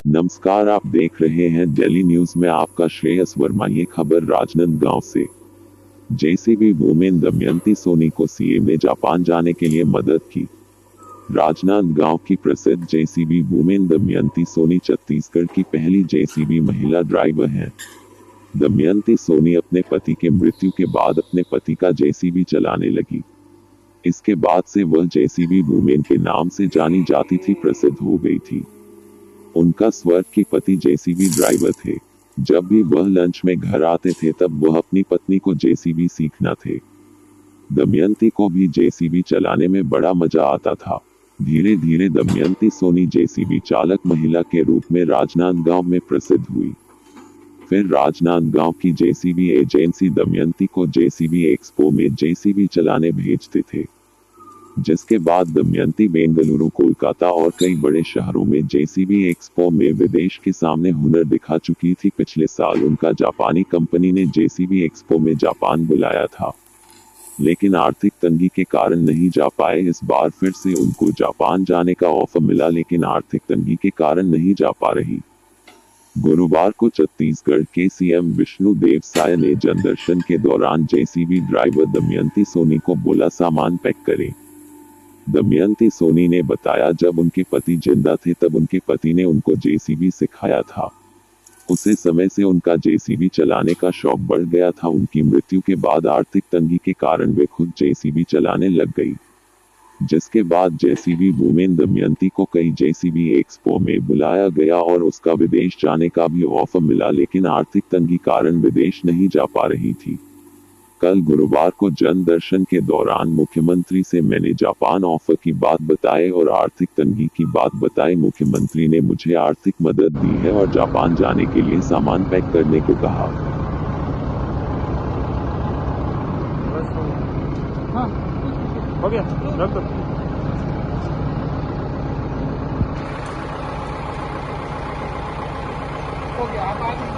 नमस्कार, आप देख रहे हैं दिल्ली न्यूज में आपका श्रेयस वर्मा। ये खबर राजनांदगांव से। जेसीबी वुमेन दमयंती सोनी को सीएम ने जापान जाने के लिए मदद की। राजनांदगांव की प्रसिद्ध जेसीबी वुमेन दमयंती सोनी छत्तीसगढ़ की पहली जेसीबी महिला ड्राइवर हैं। दमयंती सोनी अपने पति के मृत्यु के बाद अपने पति का जेसीबी चलाने लगी। इसके बाद से वह जेसीबी वुमेन के नाम से जानी जाती थी, प्रसिद्ध हो गई थी। उनका स्वर्ग की पति जेसीबी ड्राइवर थे। जब भी वह लंच में घर आते थे तब वह अपनी पत्नी को जेसीबी सीखना थे। दमयंती को भी जेसीबी चलाने में बड़ा मजा आता था। धीरे धीरे दमयंती सोनी जेसीबी चालक महिला के रूप में राजनांदगांव में प्रसिद्ध हुई। फिर राजनांदगांव की जेसीबी एजेंसी दमयंती को जेसीबी एक्सपो में जेसीबी चलाने भेजते थे, जिसके बाद दमयंती बेंगलुरु, कोलकाता और कई बड़े शहरों में जेसीबी एक्सपो में विदेश के सामने हुनर दिखा चुकी थी। पिछले साल उनका जापानी कंपनी ने जेसीबी एक्सपो में जापान बुलाया था, लेकिन आर्थिक तंगी के कारण नहीं जा पाए। इस बार फिर से उनको जापान जाने का ऑफर मिला, लेकिन आर्थिक तंगी के कारण नहीं जा पा रही। गुरुवार को छत्तीसगढ़ के सीएम विष्णुदेव साय ने जनदर्शन के दौरान जेसीबी ड्राइवर दमयंती सोनी को बोला, सामान पैक करें। दमयंती सोनी ने बताया, जब उनके पति जिंदा थे तब उनके पति ने उनको जेसीबी सिखाया था। उसी समय से उनका जेसीबी चलाने का शौक बढ़ गया था। उनकी मृत्यु के बाद आर्थिक तंगी के कारण वे खुद जेसीबी चलाने लग गई, जिसके बाद जेसीबी वुमेन दमयंती को कई जेसीबी एक्सपो में बुलाया गया और उसका विदेश जाने का भी ऑफर मिला, लेकिन आर्थिक तंगी कारण विदेश नहीं जा पा रही थी। कल गुरुवार को जनदर्शन के दौरान मुख्यमंत्री से मैंने जापान ऑफर की बात बताई और आर्थिक तंगी की बात बताई। मुख्यमंत्री ने मुझे आर्थिक मदद दी है और जापान जाने के लिए सामान पैक करने को कहा। हाँ, हो गया, रख दो। हो गया, आप आ जाइए।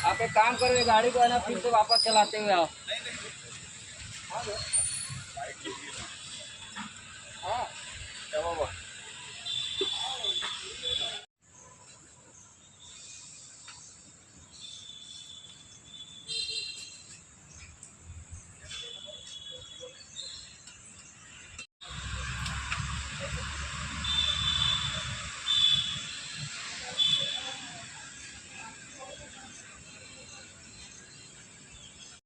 आप एक काम करो, ये गाड़ी को है ना फिर से वापस चलाते हुए आओ। हाँ,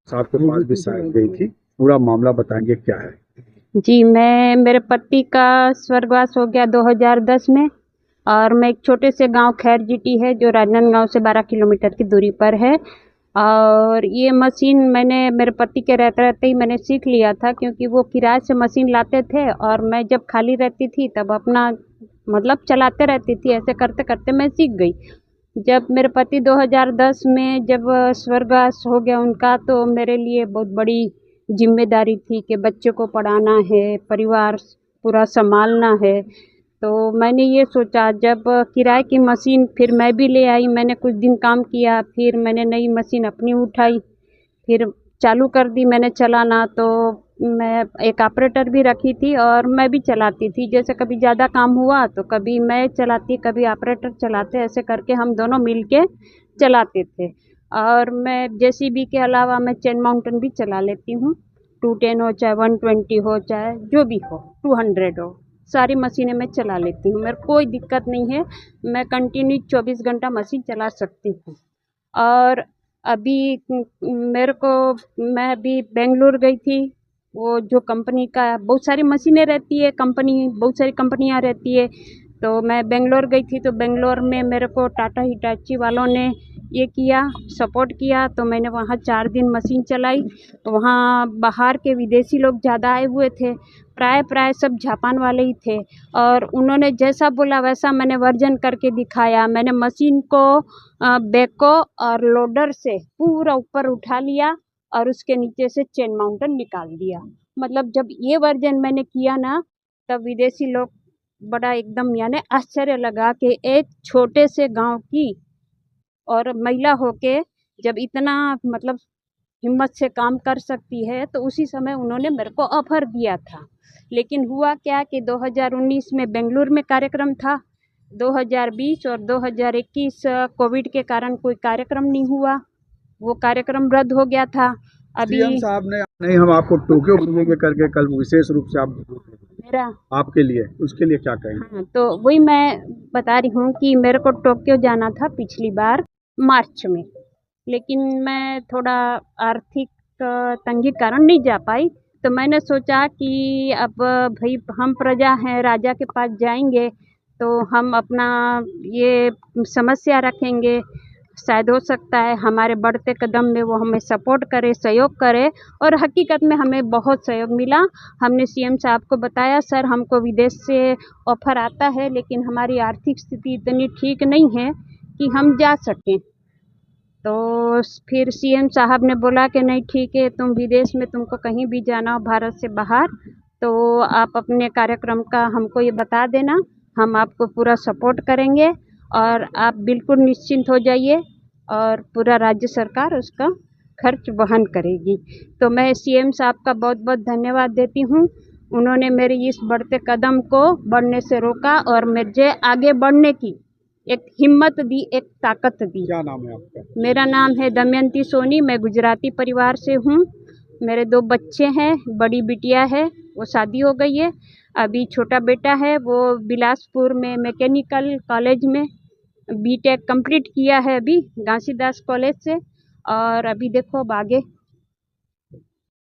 साहब के पास भी शायद गई थी, पूरा मामला बताएंगे क्या है? जी, मेरे पति का स्वर्गवास हो गया 2010 में, और मैं एक छोटे से गांव खैर जीटी है जो राजनांदगांव से 12 किलोमीटर की दूरी पर है। और ये मशीन मैंने मेरे पति के रहते रहते ही मैंने सीख लिया था, क्योंकि वो किराए से मशीन लाते थे और मैं जब खाली रहती थी तब अपना मतलब चलाते रहती थी। ऐसे करते करते मैं सीख गई। जब मेरे पति 2010 में जब स्वर्गवास हो गया उनका, तो मेरे लिए बहुत बड़ी जिम्मेदारी थी कि बच्चे को पढ़ाना है, परिवार पूरा संभालना है। तो मैंने ये सोचा, जब किराए की मशीन फिर मैं भी ले आई, मैंने कुछ दिन काम किया, फिर मैंने नई मशीन अपनी उठाई, फिर चालू कर दी मैंने चलाना। तो मैं एक ऑपरेटर भी रखी थी और मैं भी चलाती थी। जैसे कभी ज़्यादा काम हुआ तो कभी मैं चलाती, कभी ऑपरेटर चलाते, ऐसे करके हम दोनों मिल के चलाते थे। और मैं जेसीबी के अलावा मैं चेन माउंटेन भी चला लेती हूँ। 210 हो चाहे 120 हो चाहे जो भी हो, 200 हो, सारी मशीनें मैं चला लेती हूँ। मेरे कोई दिक्कत नहीं है, मैं कंटिन्यू 24 घंटा मशीन चला सकती हूँ। और अभी मेरे को मैं अभी बेंगलुरु गई थी। वो जो कंपनी का बहुत सारी मशीनें रहती है, बहुत सारी कंपनियां रहती है। तो मैं बेंगलोर गई थी, तो बेंगलोर में मेरे को टाटा हिटाची वालों ने ये किया, सपोर्ट किया। तो मैंने वहाँ 4 दिन मशीन चलाई। वहाँ बाहर के विदेशी लोग ज़्यादा आए हुए थे, प्राय सब जापान वाले ही थे। और उन्होंने जैसा बोला वैसा मैंने वर्जन करके दिखाया। मैंने मशीन को बैको और लोडर से पूरा ऊपर उठा लिया और उसके नीचे से चेन माउंटेन निकाल दिया। मतलब जब ये वर्जन मैंने किया ना, तब विदेशी लोग बड़ा एकदम यानी आश्चर्य लगा कि एक छोटे से गांव की और महिला होके जब इतना मतलब हिम्मत से काम कर सकती है। तो उसी समय उन्होंने मेरे को ऑफर दिया था। लेकिन हुआ क्या कि 2019 में बेंगलुरु में कार्यक्रम था, 2020 और 2021 कोविड के कारण कोई कार्यक्रम नहीं हुआ, वो कार्यक्रम रद्द हो गया था। अभी सीएम साहब ने नहीं, हम आपको टोक्यो घूमेंगे करके कल विशेष रूप से आप मेरा आपके लिए, उसके लिए क्या कहेंगे? हाँ, तो वही मैं बता रही हूँ कि मेरे को टोक्यो जाना था पिछली बार मार्च में, लेकिन मैं थोड़ा आर्थिक तंगी के कारण नहीं जा पाई। तो मैंने सोचा कि अब भाई हम प्रजा हैं, राजा के पास जाएंगे तो हम अपना ये समस्या रखेंगे, शायद हो सकता है हमारे बढ़ते कदम में वो हमें सपोर्ट करे, सहयोग करे। और हकीकत में हमें बहुत सहयोग मिला। हमने सीएम साहब को बताया, सर हमको विदेश से ऑफ़र आता है, लेकिन हमारी आर्थिक स्थिति इतनी ठीक नहीं है कि हम जा सकें। तो फिर सीएम साहब ने बोला कि नहीं ठीक है, तुम विदेश में तुमको कहीं भी जाना हो भारत से बाहर, तो आप अपने कार्यक्रम का हमको ये बता देना, हम आपको पूरा सपोर्ट करेंगे और आप बिल्कुल निश्चिंत हो जाइए और पूरा राज्य सरकार उसका खर्च वहन करेगी। तो मैं सीएम साहब का बहुत बहुत धन्यवाद देती हूँ। उन्होंने मेरे इस बढ़ते कदम को बढ़ने से रोका और मुझे आगे बढ़ने की एक हिम्मत दी, एक ताकत दी। क्या नाम है आपका? मेरा नाम है दमयंती सोनी, मैं गुजराती परिवार से हूँ। मेरे 2 बच्चे हैं, बड़ी बिटिया है वो शादी हो गई है, अभी छोटा बेटा है वो बिलासपुर में मैकेनिकल कॉलेज में बीटेक कंप्लीट किया है अभी घासीदास कॉलेज से। और अभी देखो अब आगे